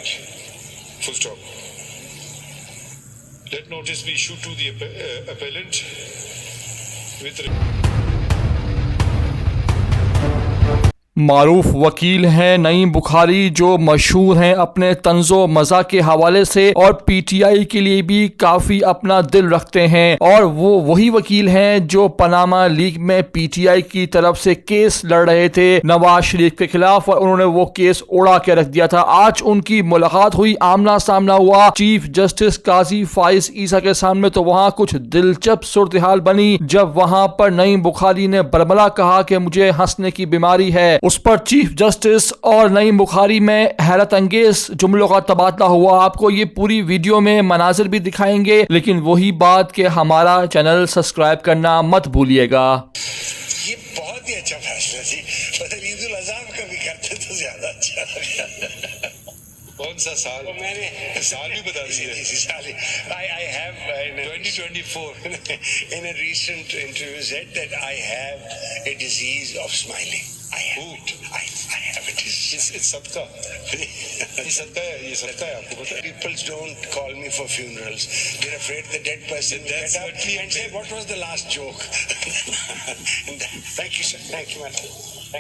judge. Full stop. Let notice be issued to the appellant with मारूफ वकील हैं नईम बुखारी, जो मशहूर हैं अपने तंज़ो मज़ा के हवाले से और पीटीआई के लिए भी काफ़ी अपना दिल रखते हैं। और वो वही वकील हैं जो पनामा लीक में पीटीआई की तरफ से केस लड़ रहे थे नवाज शरीफ के खिलाफ, और उन्होंने वो केस उड़ा के रख दिया था। आज उनकी मुलाकात हुई, आमना सामना हुआ चीफ जस्टिस काजी फाइज ईसा के सामने, तो वहाँ कुछ दिलचस्प सूरत हाल बनी जब वहाँ पर नईम बुखारी ने बरबला कहा कि मुझे हंसने की बीमारी है। उस पर चीफ जस्टिस और नईम बुखारी में हैरत अंगेज जुमलों का तबादला हुआ। आपको ये पूरी वीडियो में मनाजिर भी दिखाएंगे, लेकिन वही बात कि हमारा चैनल सब्सक्राइब करना मत भूलिएगा। ये बहुत ही अच्छा फैसला जी, मतलब ईद उल अज़हा का भी करते तो ज्यादा अच्छा। कौन सा साल? मैंने साल भी बता दीजिए। I have in 2024 in a recent interview said that I have a disease of smiling. I have it. I have a disease. It's सबका ये सबका है आपको पता है? People don't call me for funerals. They're afraid the dead person will get up and say, "What was the last joke?" Thank you, sir. Thank you, madam.